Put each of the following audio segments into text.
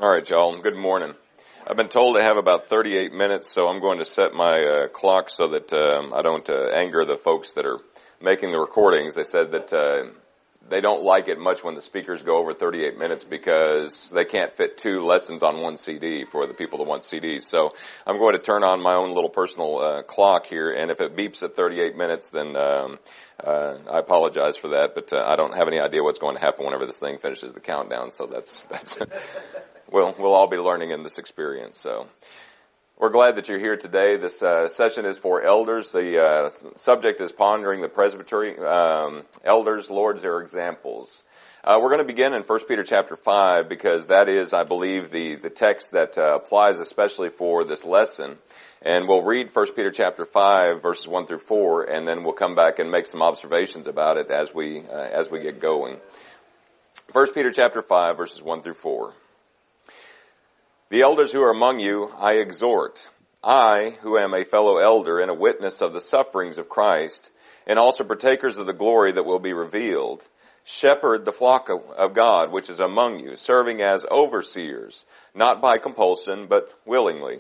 All right, y'all. Good morning. I've been told to have about 38 minutes, so I'm going to set my clock so that I don't anger the folks that are making the recordings. They said that they don't like it much when the speakers go over 38 minutes because they can't fit two lessons on one CD for the people that want CDs. So I'm going to turn on my own little personal clock here, and if it beeps at 38 minutes, then I apologize for that, but I don't have any idea what's going to happen whenever this thing finishes the countdown, so that's we'll all be learning in this experience. So we're glad that you're here today. This session is for elders. The subject is pondering the presbytery. Elders, lords, their examples. We're going to begin in 1 Peter chapter 5 because that is, I believe, the text that applies especially for this lesson. And we'll read 1 Peter chapter 5 verses 1 through 4, and then we'll come back and make some observations about it as we get going. 1 Peter chapter 5 verses 1 through 4. The elders who are among you, I exhort, I, who am a fellow elder and a witness of the sufferings of Christ, and also partakers of the glory that will be revealed, shepherd the flock of God which is among you, serving as overseers, not by compulsion, but willingly,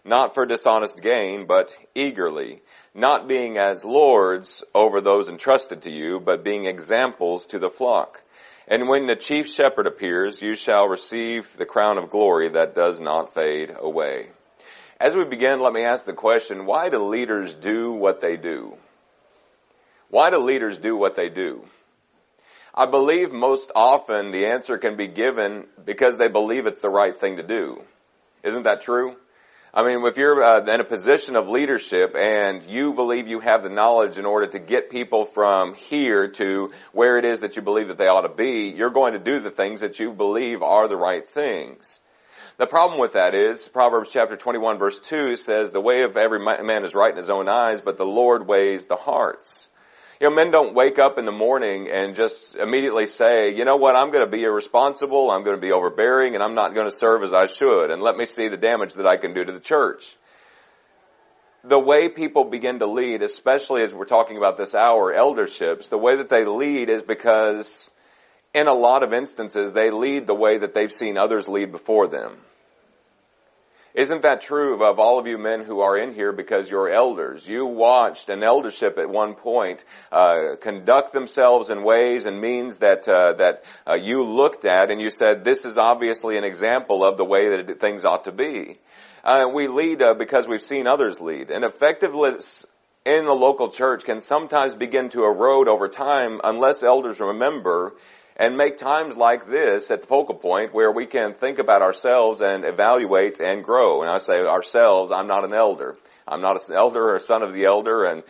not for dishonest gain, but eagerly, not being as lords over those entrusted to you, but being examples to the flock. And when the chief shepherd appears, you shall receive the crown of glory that does not fade away. As we begin, let me ask the question, why do leaders do what they do? Why do leaders do what they do? I believe most often the answer can be given because they believe it's the right thing to do. Isn't that true? I mean, if you're in a position of leadership and you believe you have the knowledge in order to get people from here to where it is that you believe that they ought to be, you're going to do the things that you believe are the right things. The problem with that is, Proverbs chapter 21 verse 2 says, the way of every man is right in his own eyes, but the Lord weighs the hearts. You know, men don't wake up in the morning and just immediately say, you know what, I'm going to be irresponsible, I'm going to be overbearing, and I'm not going to serve as I should, and let me see the damage that I can do to the church. The way people begin to lead, especially as we're talking about this hour, elderships, the way that they lead is because in a lot of instances they lead the way that they've seen others lead before them. Isn't that true of all of you men who are in here because you're elders? You watched an eldership at one point conduct themselves in ways and means that you looked at and you said, this is obviously an example of the way that things ought to be. We lead because we've seen others lead. And effectiveness in the local church can sometimes begin to erode over time unless elders remember and make times like this at the focal point where we can think about ourselves and evaluate and grow. And I say ourselves, I'm not an elder. I'm not an elder or a son of the elder. And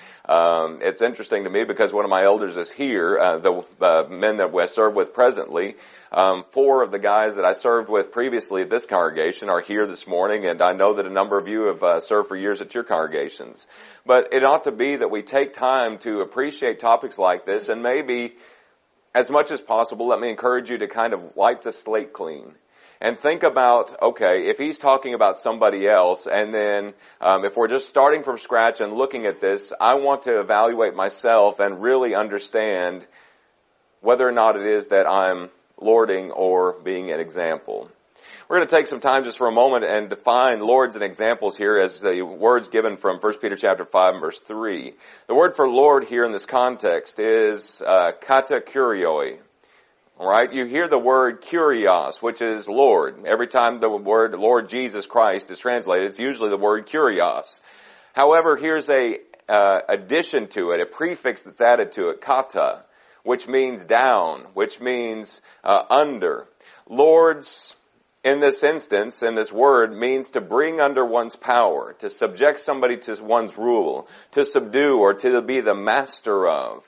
it's interesting to me because one of my elders is here, the men that I serve with presently. 4 of the guys that I served with previously at this congregation are here this morning, and I know that a number of you have served for years at your congregations. But it ought to be that we take time to appreciate topics like this, and maybe as much as possible, let me encourage you to kind of wipe the slate clean and think about, okay, if he's talking about somebody else, and then if we're just starting from scratch and looking at this, I want to evaluate myself and really understand whether or not it is that I'm lording or being an example. We're going to take some time just for a moment and define lords and examples here as the words given from 1 Peter chapter 5 and verse 3. The word for lord here in this context is katakurioi. All right, you hear the word kurios, which is Lord. Every time the word Lord Jesus Christ is translated, it's usually the word kurios. However, here's a addition to it, a prefix that's added to it, kata, which means down, which means under. Lords, in this instance, in this word, means to bring under one's power, to subject somebody to one's rule, to subdue or to be the master of.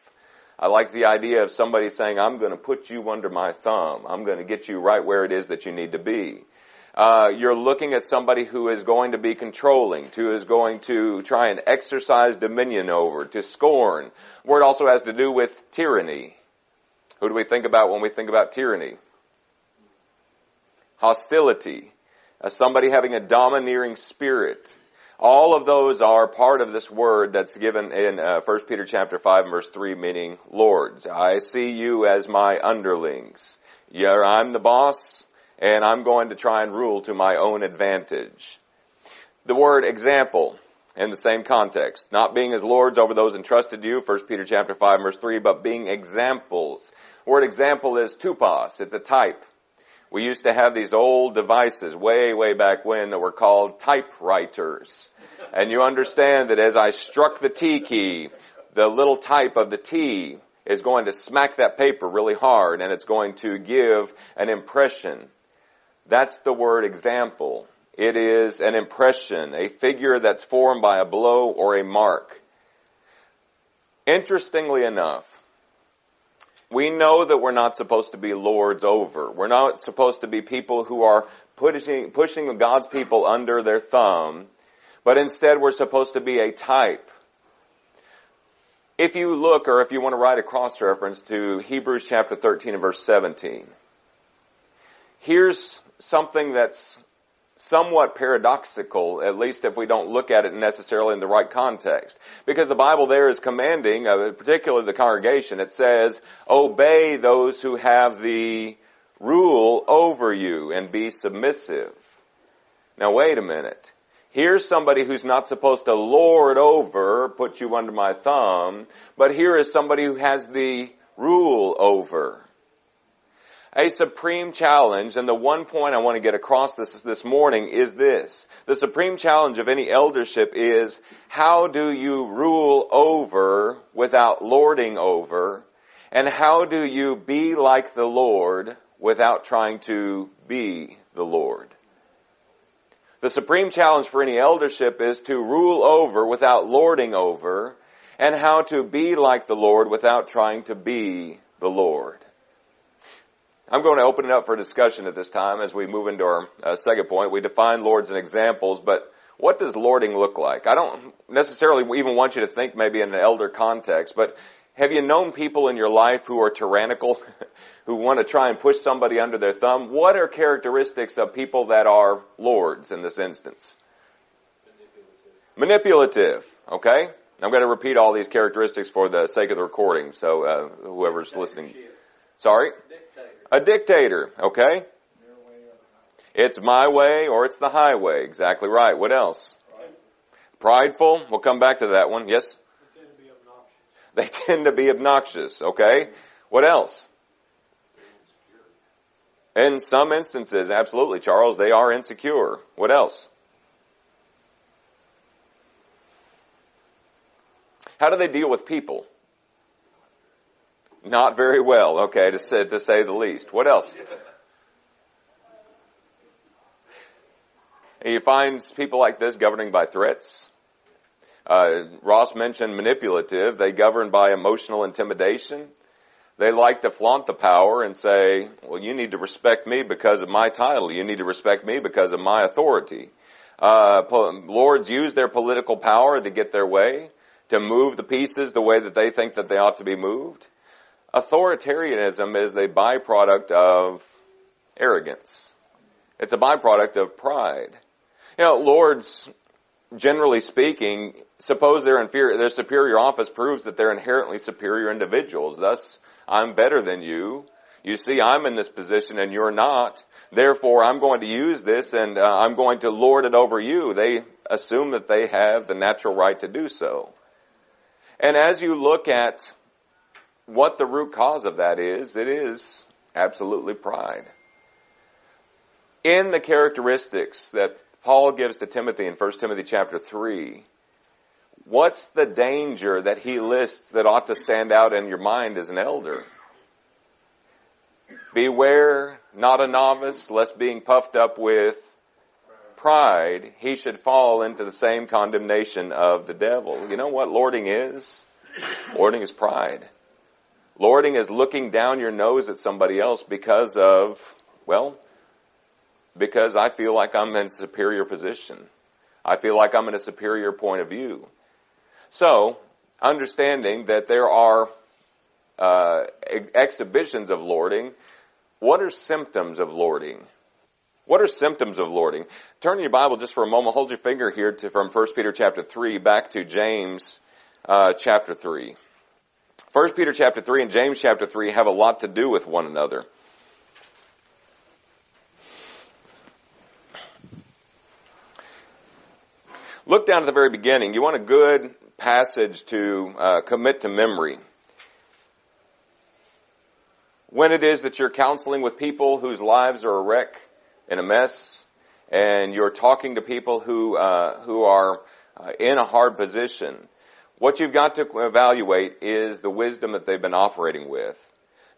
I like the idea of somebody saying, I'm going to put you under my thumb. I'm going to get you right where it is that you need to be. You're looking at somebody who is going to be controlling, who is going to try and exercise dominion over, to scorn. The word also has to do with tyranny. Who do we think about when we think about tyranny? Hostility. Somebody having a domineering spirit. All of those are part of this word that's given in 1 Peter chapter 5 and verse 3, meaning lords. I see you as my underlings. I'm the boss, and I'm going to try and rule to my own advantage. The word example in the same context, not being as lords over those entrusted to you, 1 Peter chapter 5 verse 3, but being examples. The word example is tupos. It's a type. We used to have these old devices way back when that were called typewriters. And you understand that as I struck the T key, the little type of the T is going to smack that paper really hard, and it's going to give an impression. That's the word example. It is an impression, a figure that's formed by a blow or a mark. Interestingly enough, we know that we're not supposed to be lords over. We're not supposed to be people who are pushing God's people under their thumb, but instead we're supposed to be a type. If you look, or if you want to write a cross-reference to Hebrews chapter 13 and verse 17, here's something that's somewhat paradoxical, at least if we don't look at it necessarily in the right context. Because the Bible there is commanding, particularly the congregation, it says, obey those who have the rule over you and be submissive. Now wait a minute. Here's somebody who's not supposed to lord over, put you under my thumb, but here is somebody who has the rule over. A supreme challenge, and the one point I want to get across this morning is this. The supreme challenge of any eldership is, how do you rule over without lording over? And how do you be like the Lord without trying to be the Lord? The supreme challenge for any eldership is to rule over without lording over, and how to be like the Lord without trying to be the Lord. I'm going to open it up for discussion at this time as we move into our second point. We define lords and examples, but what does lording look like? I don't necessarily even want you to think maybe in an elder context, but have you known people in your life who are tyrannical, who want to try and push somebody under their thumb? What are characteristics of people that are lords in this instance? Manipulative, okay? I'm going to repeat all these characteristics for the sake of the recording, so whoever's listening. Sorry? A dictator, okay? It's my way or it's the highway. Exactly right. What else? Prideful. We'll come back to that one. Yes? They tend to be obnoxious, okay? What else? In some instances, absolutely, Charles, they are insecure. What else? How do they deal with people? Not very well, okay, to say the least. What else? You find people like this governing by threats. Ross mentioned manipulative. They govern by emotional intimidation. They like to flaunt the power and say, well, you need to respect me because of my title. You need to respect me because of my authority. Lords use their political power to get their way, to move the pieces the way that they think that they ought to be moved. Authoritarianism is the byproduct of arrogance. It's a byproduct of pride. You know, lords, generally speaking, suppose their superior office proves that they're inherently superior individuals. Thus, I'm better than you. You see, I'm in this position and you're not. Therefore, I'm going to use this and I'm going to lord it over you. They assume that they have the natural right to do so. And as you look at what the root cause of that is, it is absolutely pride. In the characteristics that Paul gives to Timothy in 1 Timothy chapter 3, what's the danger that he lists that ought to stand out in your mind as an elder? Beware, not a novice, lest being puffed up with pride, he should fall into the same condemnation of the devil. You know what lording is? Lording is pride. Lording is looking down your nose at somebody else because I feel like I'm in a superior position. I feel like I'm in a superior point of view. So, understanding that there are exhibitions of lording, what are symptoms of lording? What are symptoms of lording? Turn your Bible just for a moment. Hold your finger here from 1 Peter chapter 3 back to James chapter 3. 1 Peter chapter 3 and James chapter 3 have a lot to do with one another. Look down at the very beginning. You want a good passage to commit to memory. When it is that you're counseling with people whose lives are a wreck and a mess, and you're talking to people who are in a hard position, what you've got to evaluate is the wisdom that they've been operating with.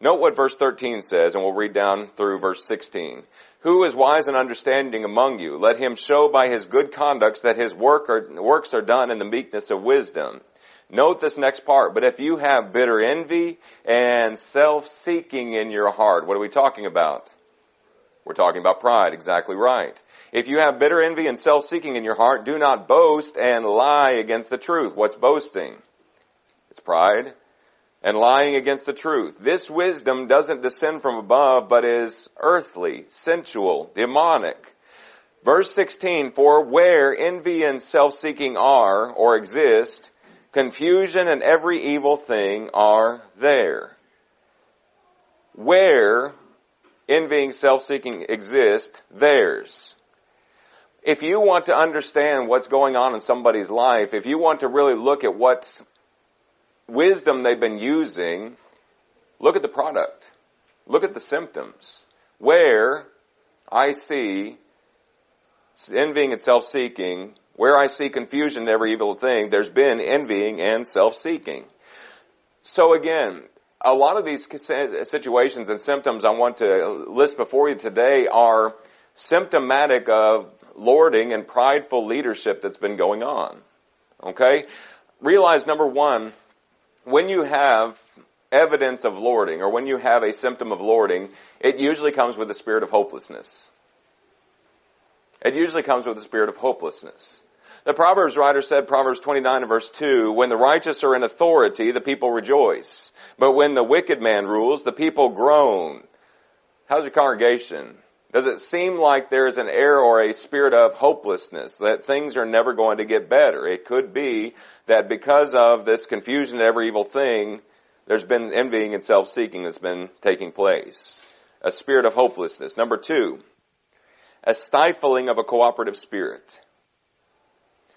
Note what verse 13 says, and we'll read down through verse 16. Who is wise and understanding among you? Let him show by his good conducts that his works are done in the meekness of wisdom. Note this next part. But if you have bitter envy and self-seeking in your heart, what are we talking about? We're talking about pride, exactly right. If you have bitter envy and self-seeking in your heart, do not boast and lie against the truth. What's boasting? It's pride and lying against the truth. This wisdom doesn't descend from above, but is earthly, sensual, demonic. Verse 16, for where envy and self-seeking are or exist, confusion and every evil thing are there. Where envying, self-seeking exist, theirs. If you want to understand what's going on in somebody's life, if you want to really look at what wisdom they've been using, look at the product. Look at the symptoms. Where I see envying and self-seeking, where I see confusion and every evil thing, there's been envying and self-seeking. So again, a lot of these situations and symptoms I want to list before you today are symptomatic of lording and prideful leadership that's been going on. Okay? Realize, number one, when you have evidence of lording, or when you have a symptom of lording, it usually comes with a spirit of hopelessness. It usually comes with a spirit of hopelessness. The Proverbs writer said, Proverbs 29 and verse 2, when the righteous are in authority, the people rejoice. But when the wicked man rules, the people groan. How's your congregation? Does it seem like there is an air or a spirit of hopelessness, that things are never going to get better? It could be that because of this confusion and every evil thing, there's been envying and self-seeking that's been taking place. A spirit of hopelessness. Number two, a stifling of a cooperative spirit.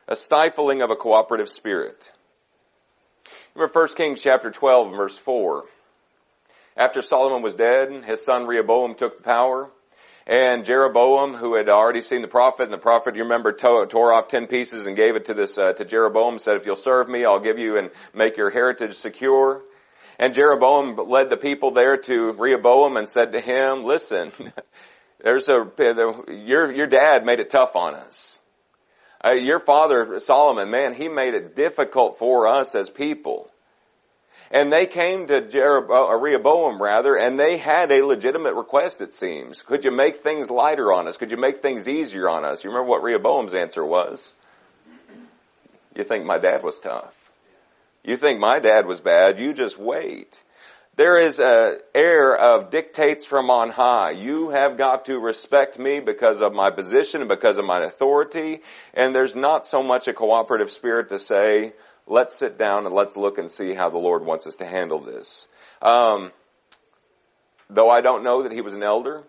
A stifling of a cooperative spirit. Remember 1 Kings chapter 12 and verse 4. After Solomon was dead, his son Rehoboam took the power. And Jeroboam, who had already seen the prophet, and the prophet, you remember, tore off 10 pieces and gave it to Jeroboam, said, if you'll serve me, I'll give you and make your heritage secure. And Jeroboam led the people there to Rehoboam and said to him, listen, your dad made it tough on us. Your father, Solomon, man, he made it difficult for us as people. And they came to Rehoboam, and they had a legitimate request, it seems. Could you make things lighter on us? Could you make things easier on us? You remember what Rehoboam's answer was? You think my dad was tough. You think my dad was bad. You just wait. There is an air of dictates from on high. You have got to respect me because of my position and because of my authority. And there's not so much a cooperative spirit to say, let's sit down and let's look and see how the Lord wants us to handle this. Though I don't know that he was an elder,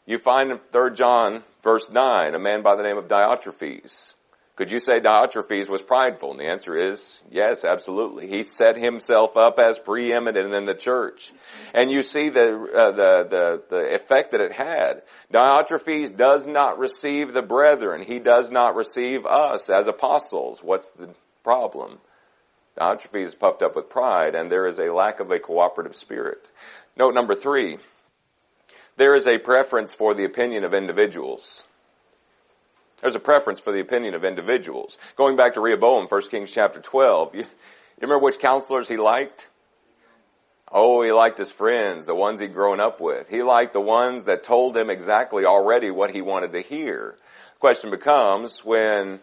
you find in 3 John verse 9, a man by the name of Diotrephes. Could you say Diotrephes was prideful? And the answer is yes, absolutely. He set himself up as preeminent in the church. And you see the effect that it had. Diotrephes does not receive the brethren. He does not receive us as apostles. What's the problem? Diotrephes is puffed up with pride, and there is a lack of a cooperative spirit. Note number 3, there is a preference for the opinion of individuals. There's a preference for the opinion of individuals. Going back to Rehoboam, 1 Kings chapter 12, you remember which counselors he liked? Oh, he liked his friends, the ones he'd grown up with. He liked the ones that told him exactly already what he wanted to hear. The question becomes, when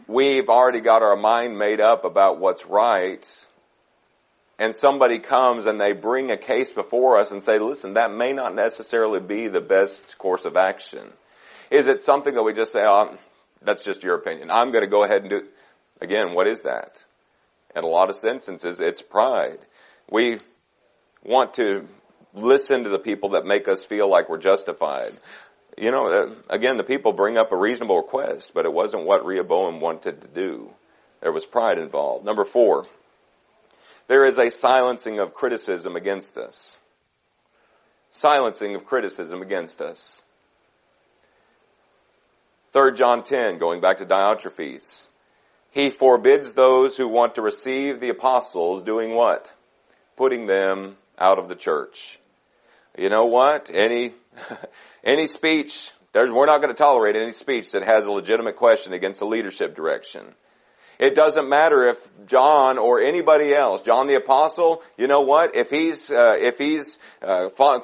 we've already got our mind made up about what's right, and somebody comes and they bring a case before us and say, listen, that may not necessarily be the best course of action. Is it something that we just say, oh, that's just your opinion, I'm going to go ahead and do it? Again, what is that? In a lot of instances, it's pride. We want to listen to the people that make us feel like we're justified. again, the people bring up a reasonable request, but it wasn't what Rehoboam wanted to do. There was pride involved. Number 4, there is a silencing of criticism against us. Silencing of criticism against us. 3 John 10, going back to Diotrephes. He forbids those who want to receive the apostles doing what? Putting them out of the church. You know what? Any speech, we're not going to tolerate any speech that has a legitimate question against the leadership direction. It doesn't matter if John or anybody else, John the Apostle, you know what? If he's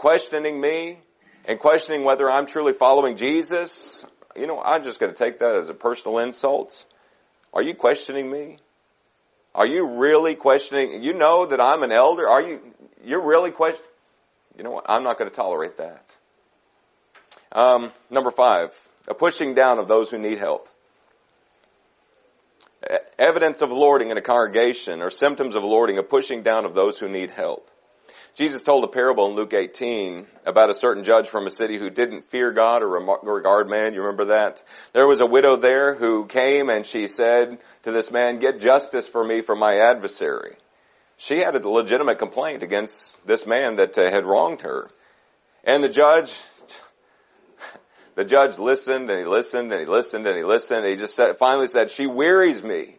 questioning me and questioning whether I'm truly following Jesus, I'm just going to take that as a personal insult. Are you questioning me? Are you really questioning? You know that I'm an elder. You're really questioning? You know what? I'm not going to tolerate that. Number 5, a pushing down of those who need help. Evidence of lording in a congregation or symptoms of lording, a pushing down of those who need help. Jesus told a parable in Luke 18 about a certain judge from a city who didn't fear God or regard man. You remember that? There was a widow there who came and she said to this man, "Get justice for me from my adversary." She had a legitimate complaint against this man that had wronged her. And the judge listened and he listened and he listened and he listened. And he just finally said, "She wearies me."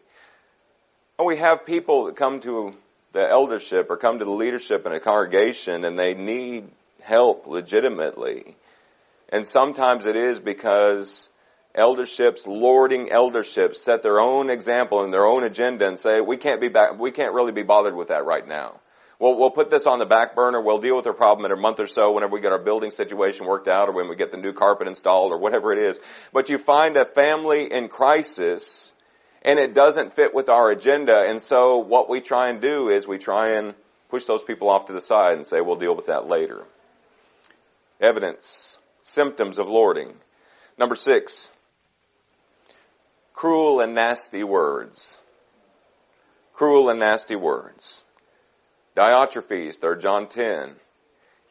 And we have people that come to the eldership or come to the leadership in a congregation and they need help legitimately. And sometimes it is because lording elderships set their own example and their own agenda and say, we can't really be bothered with that right now. We'll put this on the back burner. We'll deal with our problem in a month or so whenever we get our building situation worked out or when we get the new carpet installed or whatever it is. But you find a family in crisis and it doesn't fit with our agenda. And so what we try and do is we try and push those people off to the side and say, we'll deal with that later. Evidence, symptoms of lording. Number 6, cruel and nasty words. Cruel and nasty words. Diotrephes, 3 John 10.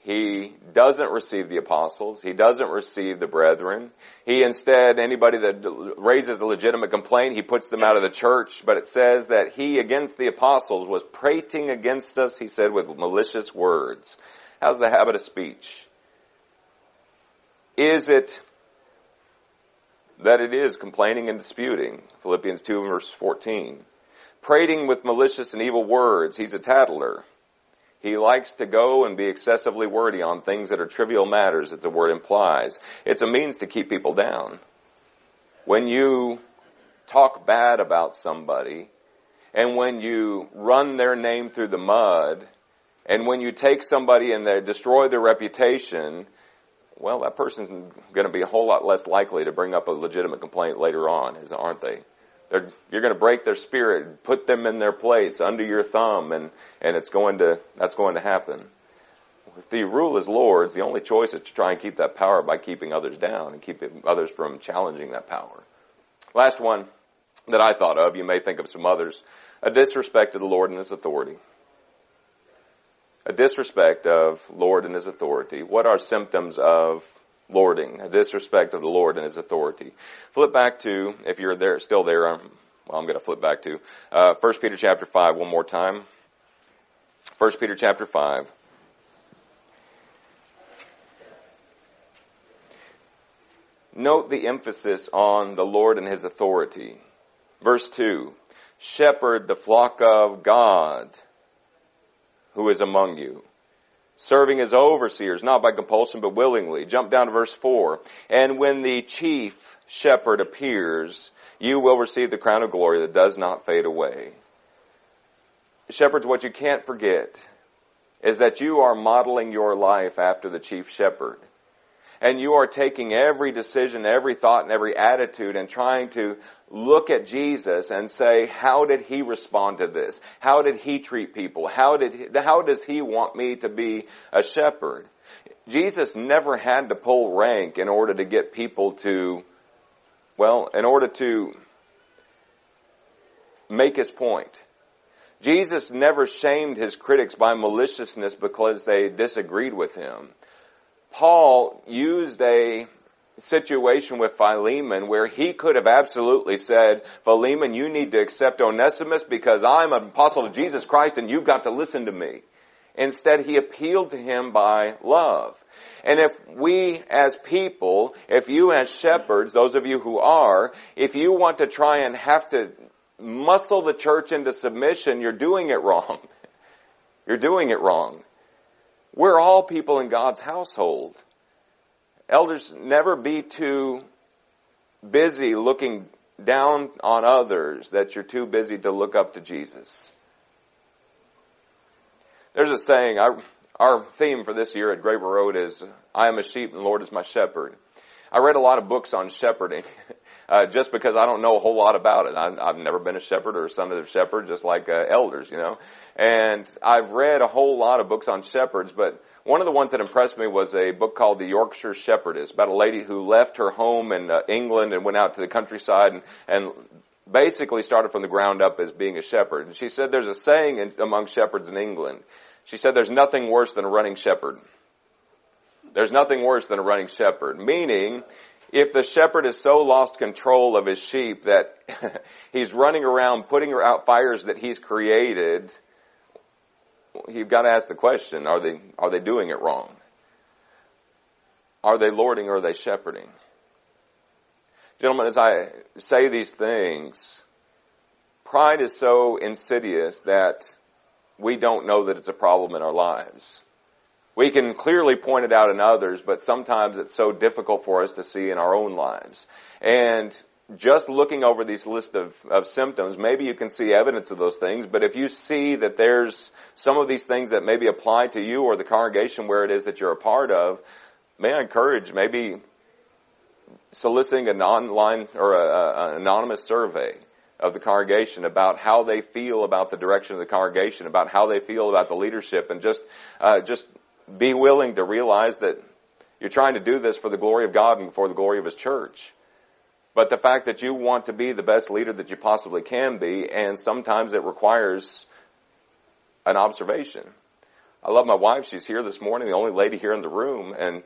He doesn't receive the apostles. He doesn't receive the brethren. He instead, anybody that raises a legitimate complaint, he puts them out of the church. But it says that he, against the apostles, was prating against us, he said, with malicious words. How's the habit of speech? Is it that it is complaining and disputing? Philippians 2 verse 14. Prating with malicious and evil words. He's a tattler. He likes to go and be excessively wordy on things that are trivial matters, as the word implies. It's a means to keep people down. When you talk bad about somebody, and when you run their name through the mud, and when you take somebody and they destroy their reputation, well, that person's going to be a whole lot less likely to bring up a legitimate complaint later on, aren't they? You're going to break their spirit, put them in their place under your thumb, and that's going to happen. If the rule is Lord's, the only choice is to try and keep that power by keeping others down and keeping others from challenging that power. Last one that I thought of, you may think of some others, a disrespect to the Lord and His authority. A disrespect of Lord and His authority. What are symptoms of lording? A disrespect of the Lord and His authority. Flip back to, if you're there, still there, I'm going to flip back to 1 Peter chapter 5 one more time. 1 Peter chapter 5. Note the emphasis on the Lord and His authority. Verse 2. Shepherd the flock of God who is among you, serving as overseers, not by compulsion, but willingly. Jump down to verse 4. And when the chief shepherd appears, you will receive the crown of glory that does not fade away. Shepherds, what you can't forget is that you are modeling your life after the chief shepherd. And you are taking every decision, every thought, and every attitude and trying to look at Jesus and say, how did He respond to this? How did He treat people? How does He want me to be a shepherd? Jesus never had to pull rank in order to get people to, in order to make His point. Jesus never shamed His critics by maliciousness because they disagreed with Him. Paul used a situation with Philemon where he could have absolutely said, Philemon, you need to accept Onesimus because I'm an apostle of Jesus Christ and you've got to listen to me. Instead, he appealed to him by love. And if we as people, if you as shepherds, those of you who are, if you want to try and have to muscle the church into submission, you're doing it wrong. You're doing it wrong. We're all people in God's household. Elders, never be too busy looking down on others that you're too busy to look up to Jesus. There's a saying, our theme for this year at Graber Road is, I am a sheep and the Lord is my shepherd. I read a lot of books on shepherding, just because I don't know a whole lot about it. I've never been a shepherd or a son of a shepherd, just like elders, you know. And I've read a whole lot of books on shepherds, but one of the ones that impressed me was a book called The Yorkshire Shepherdess, about a lady who left her home in England and went out to the countryside and basically started from the ground up as being a shepherd. And she said there's a saying among shepherds in England. She said there's nothing worse than a running shepherd. There's nothing worse than a running shepherd. Meaning, if the shepherd has so lost control of his sheep that he's running around putting out fires that he's created, you've got to ask the question, are they doing it wrong? Are they lording or are they shepherding? Gentlemen, as I say these things, pride is so insidious that we don't know that it's a problem in our lives. We can clearly point it out in others, but sometimes it's so difficult for us to see in our own lives. And just looking over these list of symptoms, maybe you can see evidence of those things, but if you see that there's some of these things that maybe apply to you or the congregation where it is that you're a part of, may I encourage maybe soliciting an online or an anonymous survey of the congregation about how they feel about the direction of the congregation, about how they feel about the leadership, and just be willing to realize that you're trying to do this for the glory of God and for the glory of His church. But the fact that you want to be the best leader that you possibly can be, and sometimes it requires an observation. I love my wife. She's here this morning, the only lady here in the room, and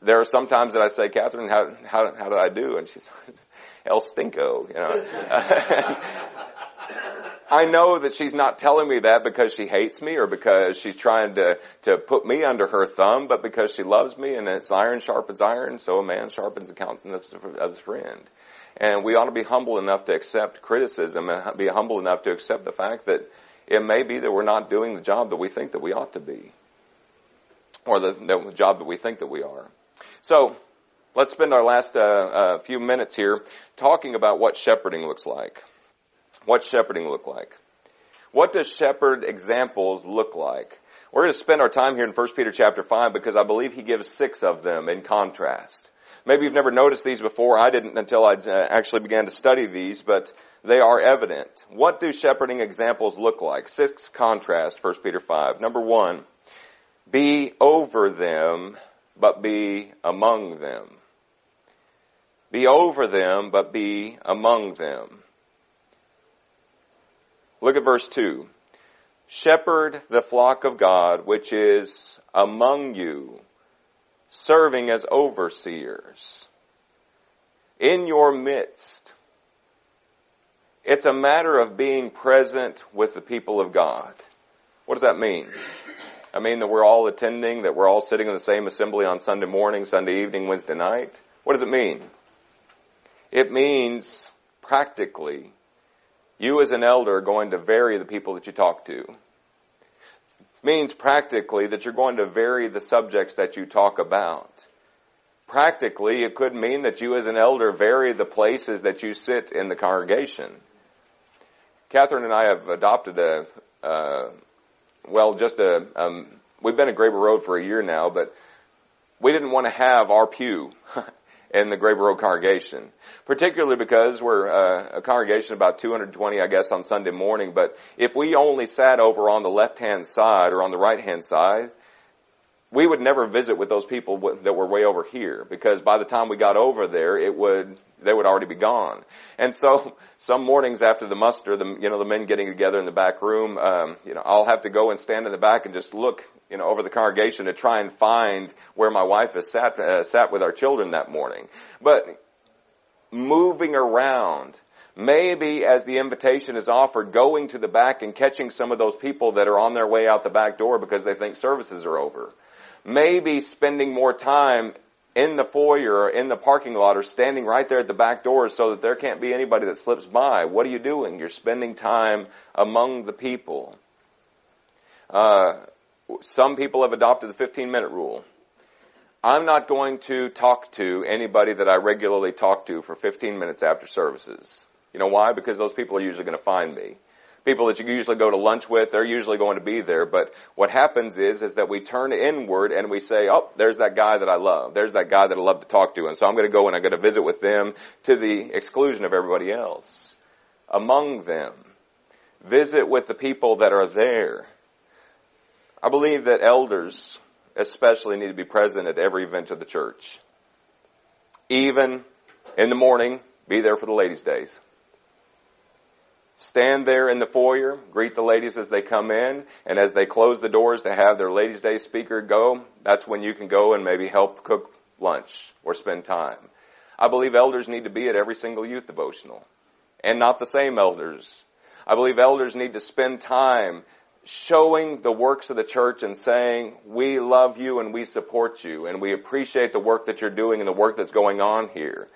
there are some times that I say, Catherine, how did I do? And she's El Stinko, you know. I know that she's not telling me that because she hates me or because she's trying to put me under her thumb, but because she loves me, and it's iron sharpens iron, so a man sharpens the countenance of his friend. And we ought to be humble enough to accept criticism and be humble enough to accept the fact that it may be that we're not doing the job that we think that we ought to be, or the job that we think that we are. So let's spend our last few minutes here talking about what shepherding looks like. What's shepherding look like? What does shepherd examples look like? We're going to spend our time here in 1 Peter chapter 5 because I believe he gives 6 of them in contrast. Maybe you've never noticed these before. I didn't until I actually began to study these, but they are evident. What do shepherding examples look like? 6 contrast, 1 Peter 5. Number 1, be over them, but be among them. Be over them, but be among them. Look at verse 2. Shepherd the flock of God, which is among you, serving as overseers in your midst. It's a matter of being present with the people of God. What does that mean? I mean that we're all attending, that we're all sitting in the same assembly on Sunday morning, Sunday evening, Wednesday night. What does it mean? It means practically you as an elder are going to vary the people that you talk to. It means practically that you're going to vary the subjects that you talk about. Practically, it could mean that you as an elder vary the places that you sit in the congregation. Catherine and I have adopted we've been at Graber Road for a year now, but we didn't want to have our pew in the Graber Road congregation, particularly because we're a congregation of about 220, I guess, on Sunday morning. But if we only sat over on the left-hand side or on the right-hand side, we would never visit with those people that were way over here, because by the time we got over there, they would already be gone. And so some mornings after the muster, the men getting together in the back room, I'll have to go and stand in the back and just look over the congregation to try and find where my wife has sat with our children that morning. But moving around, maybe as the invitation is offered, going to the back and catching some of those people that are on their way out the back door because they think services are over. Maybe spending more time in the foyer or in the parking lot or standing right there at the back door so that there can't be anybody that slips by. What are you doing? You're spending time among the people. Some people have adopted the 15-minute rule. I'm not going to talk to anybody that I regularly talk to for 15 minutes after services. You know why? Because those people are usually going to find me. People that you usually go to lunch with, they're usually going to be there. But what happens is that we turn inward and we say, oh, there's that guy that I love. There's that guy that I love to talk to. And so I'm going to go and I'm going to visit with them to the exclusion of everybody else. Among them, visit with the people that are there. I believe that elders especially need to be present at every event of the church. Even in the morning, be there for the ladies' days. Stand there in the foyer, greet the ladies as they come in, and as they close the doors to have their ladies' day speaker go, that's when you can go and maybe help cook lunch or spend time. I believe elders need to be at every single youth devotional, and not the same elders. I believe elders need to spend time showing the works of the church and saying, we love you and we support you, and we appreciate the work that you're doing and the work that's going on here.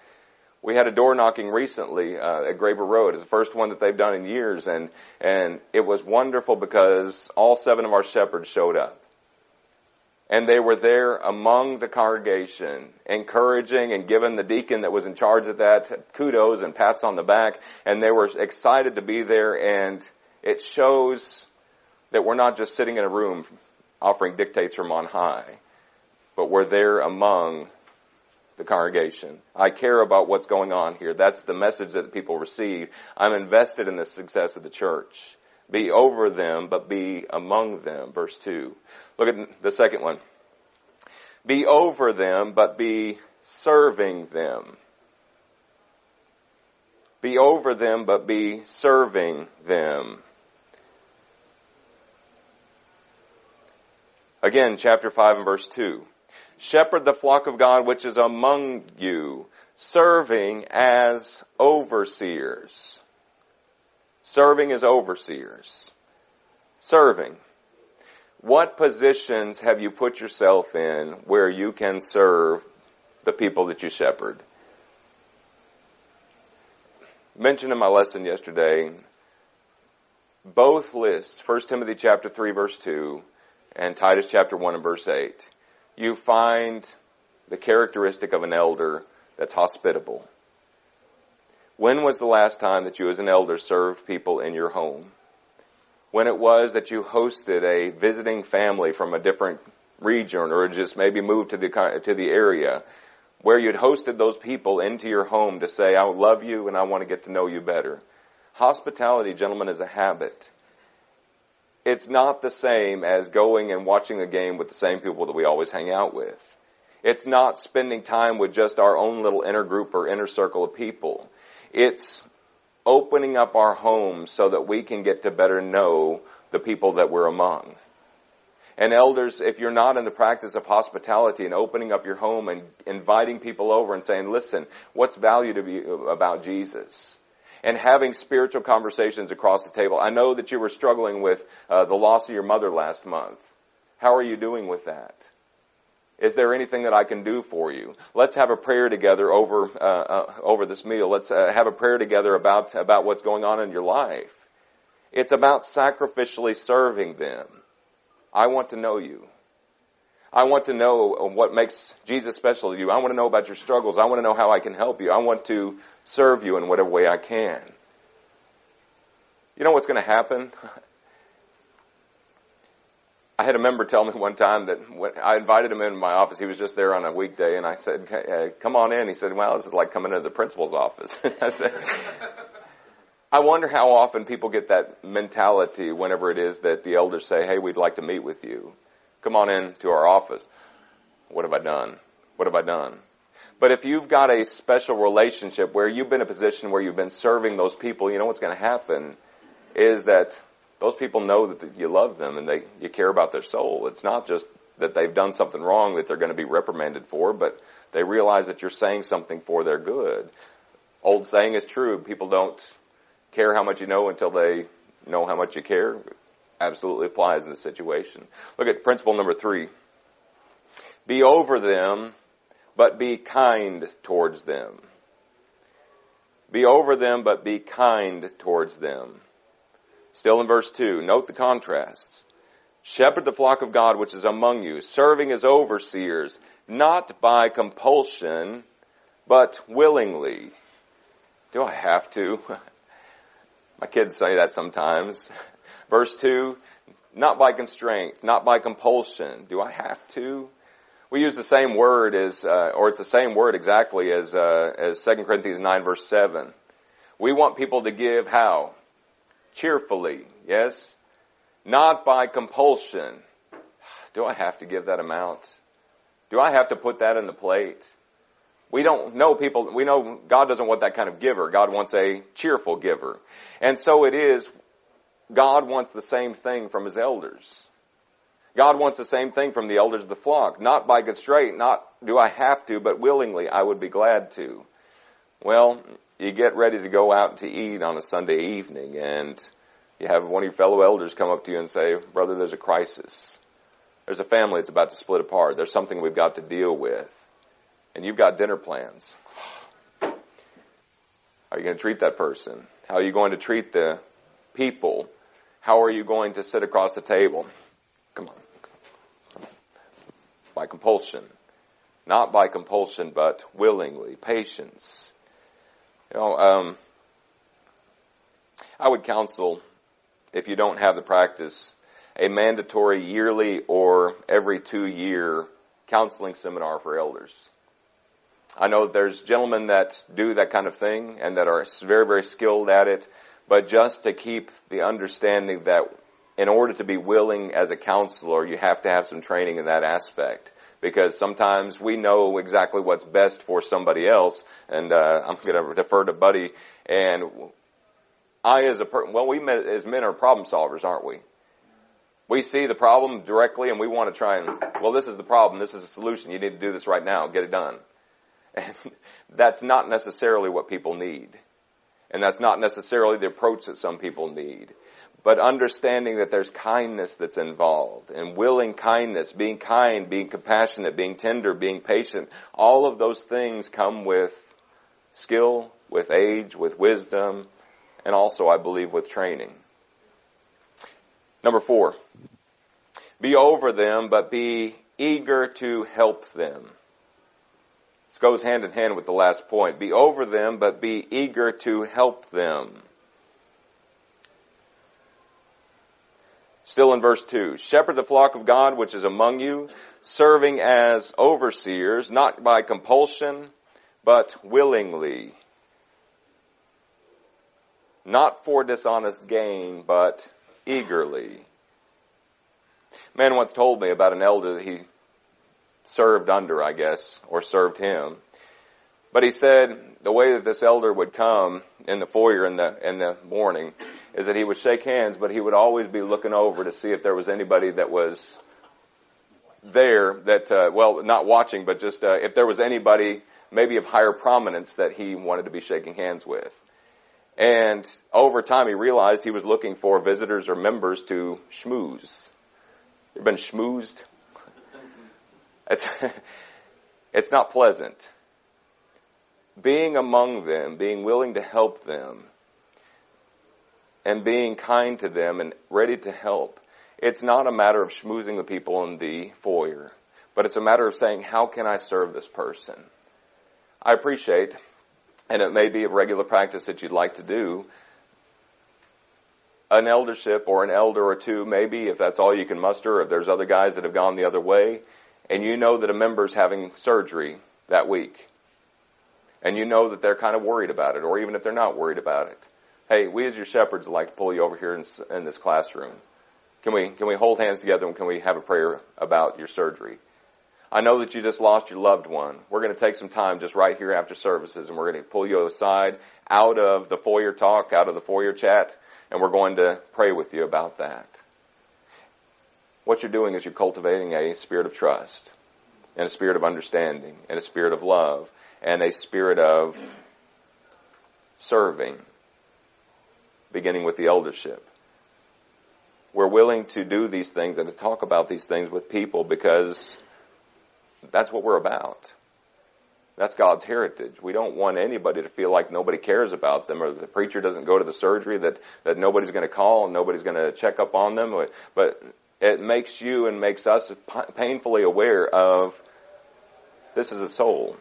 We had a door knocking recently at Graber Road. It's the first one that they've done in years, and it was wonderful because all 7 of our shepherds showed up. And they were there among the congregation, encouraging and giving the deacon that was in charge of that kudos and pats on the back, and they were excited to be there, and it shows that we're not just sitting in a room offering dictates from on high, but we're there among the congregation. I care about what's going on here. That's the message that the people receive. I'm invested in the success of the church. Be over them, but be among them. Verse 2. Look at the second one. Be over them, but be serving them. Be over them, but be serving them. Again, chapter 5 and verse 2. Shepherd the flock of God which is among you, serving as overseers. Serving as overseers. Serving. What positions have you put yourself in where you can serve the people that you shepherd? Mentioned in my lesson yesterday, both lists, 1 Timothy chapter 3 verse 2 and Titus chapter 1 and verse 8. You find the characteristic of an elder that's hospitable. When was the last time that you as an elder served people in your home? When it was that you hosted a visiting family from a different region or just maybe moved to the area where you'd hosted those people into your home to say, I love you and I want to get to know you better. Hospitality, gentlemen, is a habit. It's not the same as going and watching a game with the same people that we always hang out with. It's not spending time with just our own little inner group or inner circle of people. It's opening up our homes so that we can get to better know the people that we're among. And elders, if you're not in the practice of hospitality and opening up your home and inviting people over and saying, listen, what's value to you about Jesus? And having spiritual conversations across the table. I know that you were struggling with the loss of your mother last month. How are you doing with that? Is there anything that I can do for you? Let's have a prayer together over this meal. Let's have a prayer together about what's going on in your life. It's about sacrificially serving them. I want to know you. I want to know what makes Jesus special to you. I want to know about your struggles. I want to know how I can help you. I want to serve you in whatever way I can. You know what's going to happen? I had a member tell me one time that when I invited him into my office, he was just there on a weekday, and I said, come on in. He said, well, this is like coming into the principal's office. I said, I wonder how often people get that mentality whenever it is that the elders say, hey, we'd like to meet with you. Come on in to our office. What have I done? What have I done? But if you've got a special relationship where you've been in a position where you've been serving those people, you know what's going to happen is that those people know that you love them and you care about their soul. It's not just that they've done something wrong that they're going to be reprimanded for, but they realize that you're saying something for their good. Old saying is true. People don't care how much you know until they know how much you care. Absolutely applies in this situation. Look at principle number 3. Be over them, but be kind towards them. Be over them, but be kind towards them. Still in verse 2, note the contrasts. Shepherd the flock of God which is among you, serving as overseers, not by compulsion, but willingly. Do I have to? My kids say that sometimes. Verse 2, not by constraint, not by compulsion. Do I have to? We use the same word it's the same word exactly as 2 Corinthians 9 verse 7. We want people to give how? Cheerfully, yes? Not by compulsion. Do I have to give that amount? Do I have to put that in the plate? We know God doesn't want that kind of giver. God wants a cheerful giver. And so it is, God wants the same thing from His elders. God wants the same thing from the elders of the flock. Not by constraint, not do I have to, but willingly I would be glad to. Well, you get ready to go out to eat on a Sunday evening and you have one of your fellow elders come up to you and say, brother, there's a crisis. There's a family that's about to split apart. There's something we've got to deal with. And you've got dinner plans. How are you going to treat that person? How are you going to treat the people? How are you going to sit across the table? Come on. By compulsion. Not by compulsion, but willingly. Patience. I would counsel, if you don't have the practice, a mandatory yearly or every 2-year counseling seminar for elders. I know there's gentlemen that do that kind of thing and that are very, very skilled at it, but just to keep the understanding that in order to be willing as a counselor, you have to have some training in that aspect. Because sometimes we know exactly what's best for somebody else, and I'm going to defer to Buddy. And we as men are problem solvers, aren't we? We see the problem directly, and we want to try and, this is the problem, this is the solution. You need to do this right now, get it done. And that's not necessarily what people need. And that's not necessarily the approach that some people need. But understanding that there's kindness that's involved, and willing kindness, being kind, being compassionate, being tender, being patient, all of those things come with skill, with age, with wisdom, and also, I believe, with training. Number 4, be over them, but be eager to help them. This goes hand in hand with the last point. Be over them, but be eager to help them. Still in verse 2, shepherd the flock of God which is among you, serving as overseers, not by compulsion, but willingly. Not for dishonest gain, but eagerly. A man once told me about an elder that he served under, I guess, or served him. But he said the way that this elder would come in the foyer in the morning is that he would shake hands, but he would always be looking over to see if there was anybody that was there that, not watching, but just if there was anybody maybe of higher prominence that he wanted to be shaking hands with. And over time he realized he was looking for visitors or members to schmooze. You ever been schmoozed? It's not pleasant. Being among them, being willing to help them, and being kind to them and ready to help. It's not a matter of schmoozing the people in the foyer, but it's a matter of saying, how can I serve this person? I appreciate, and it may be a regular practice that you'd like to do, an eldership or an elder or two, maybe, if that's all you can muster, or if there's other guys that have gone the other way, and you know that a member's having surgery that week, and you know that they're kind of worried about it, or even if they're not worried about it. Hey, we as your shepherds would like to pull you over here in this classroom. Can we hold hands together and can we have a prayer about your surgery? I know that you just lost your loved one. We're going to take some time just right here after services, and we're going to pull you aside out of the foyer talk, out of the foyer chat, And we're going to pray with you about that. What you're doing is you're cultivating a spirit of trust, and a spirit of understanding, and a spirit of love, and a spirit of serving, beginning with the eldership. We're willing to do these things and to talk about these things with people because that's what we're about. That's God's heritage. We don't want anybody to feel like nobody cares about them, or the preacher doesn't go to the surgery, that nobody's going to call and nobody's going to check up on them. But it makes you and makes us painfully aware of this is a soul,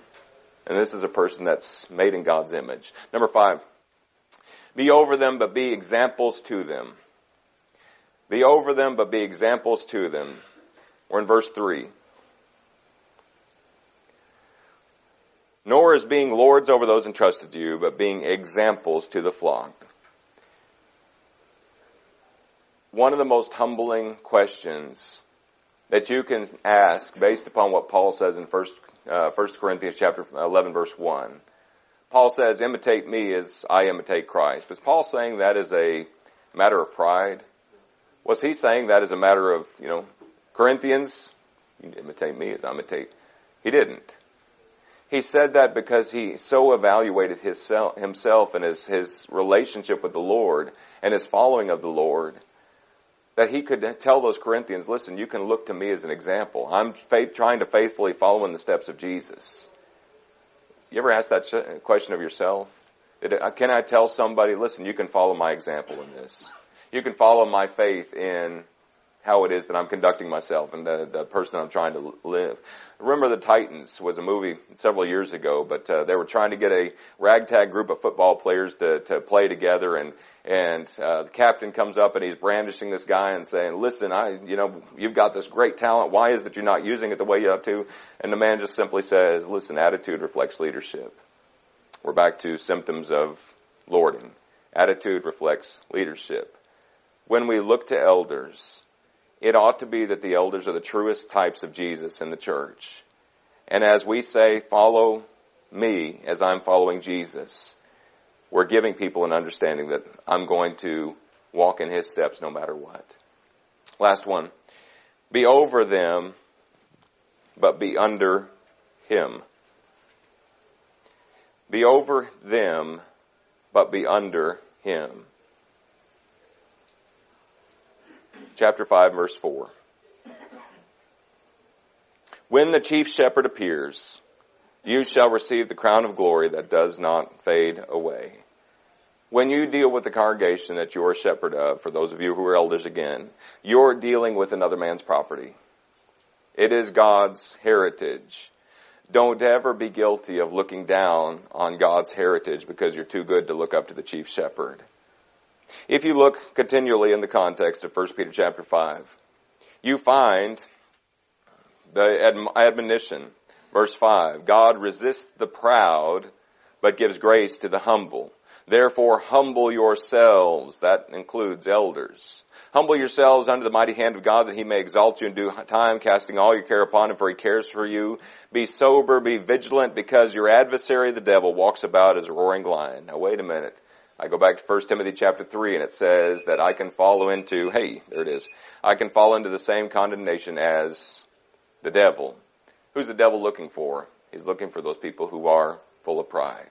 and this is a person that's made in God's image. Number 5, be over them, but be examples to them. Be over them, but be examples to them. We're in verse 3. Nor as being lords over those entrusted to you, but being examples to the flock. One of the most humbling questions that you can ask based upon what Paul says in 1 Corinthians chapter 11, verse 1. Paul says, imitate me as I imitate Christ. Was Paul saying that as a matter of pride? Was he saying that as a matter of, Corinthians, you imitate me as I imitate? He didn't. He said that because he so evaluated himself and his relationship with the Lord and his following of the Lord that he could tell those Corinthians, listen, you can look to me as an example. I'm trying to faithfully follow in the steps of Jesus. You ever ask that question of yourself? Can I tell somebody, listen, you can follow my example in this. You can follow my faith in how it is that I'm conducting myself and the person I'm trying to live. Remember the Titans was a movie several years ago, but they were trying to get a ragtag group of football players to play together, and the captain comes up and he's brandishing this guy and saying, listen, you've got this great talent. Why is it you're not using it the way you ought to? And the man just simply says, listen, attitude reflects leadership. We're back to symptoms of lording. Attitude reflects leadership. When we look to elders, it ought to be that the elders are the truest types of Jesus in the church. And as we say, follow me as I'm following Jesus, we're giving people an understanding that I'm going to walk in his steps no matter what. Last one. Be over them, but be under him. Be over them, but be under him. Chapter 5, verse 4. When the chief shepherd appears, you shall receive the crown of glory that does not fade away. When you deal with the congregation that you're a shepherd of, for those of you who are elders again, you're dealing with another man's property. It is God's heritage. Don't ever be guilty of looking down on God's heritage because you're too good to look up to the chief shepherd. If you look continually in the context of 1 Peter chapter 5, you find the admonition, verse 5, God resists the proud, but gives grace to the humble. Therefore, humble yourselves. That includes elders. Humble yourselves under the mighty hand of God, that he may exalt you in due time, casting all your care upon him, for he cares for you. Be sober, be vigilant, because your adversary, the devil, walks about as a roaring lion. Now, wait a minute. I go back to 1 Timothy chapter 3, and it says that I can fall into, I can fall into the same condemnation as the devil. Who's the devil looking for? He's looking for those people who are full of pride.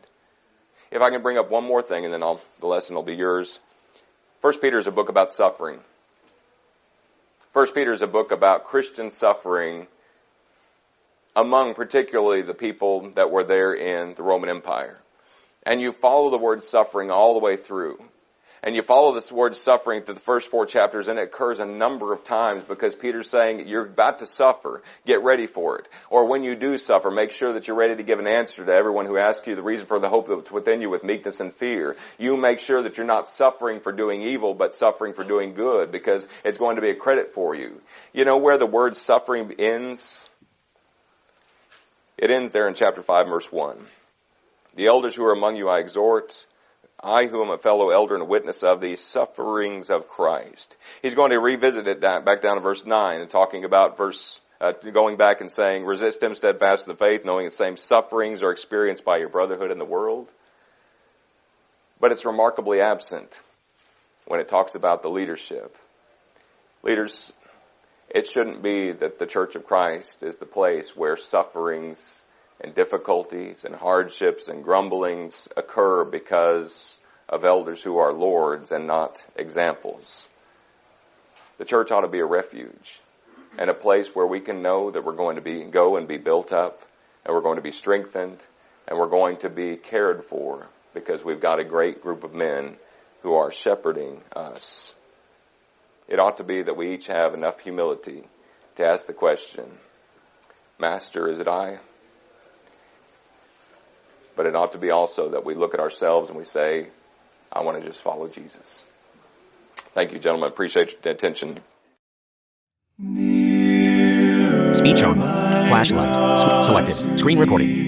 If I can bring up one more thing, and then the lesson will be yours. 1 Peter is a book about suffering. 1 Peter is a book about Christian suffering among particularly the people that were there in the Roman Empire. And you follow the word suffering all the way through. And you follow this word suffering through the first 4 chapters, and it occurs a number of times because Peter's saying you're about to suffer. Get ready for it. Or when you do suffer, make sure that you're ready to give an answer to everyone who asks you the reason for the hope that's within you with meekness and fear. You make sure that you're not suffering for doing evil, but suffering for doing good, because it's going to be a credit for you. You know where the word suffering ends? It ends there in chapter 5, verse 1. The elders who are among you I exhort, I who am a fellow elder and a witness of the sufferings of Christ. He's going to revisit it back down to verse 9 and talking about going back and saying, resist him steadfast in the faith, knowing the same sufferings are experienced by your brotherhood in the world. But it's remarkably absent when it talks about the leadership. Leaders, it shouldn't be that the Church of Christ is the place where sufferings and difficulties and hardships and grumblings occur because of elders who are lords and not examples. The church ought to be a refuge and a place where we can know that we're going to go and be built up, and we're going to be strengthened, and we're going to be cared for because we've got a great group of men who are shepherding us. It ought to be that we each have enough humility to ask the question, Master, is it I? But it ought to be also that we look at ourselves and we say, I want to just follow Jesus. Thank you, gentlemen. Appreciate your attention. Speech on. Flashlight. Selected. Screen recording.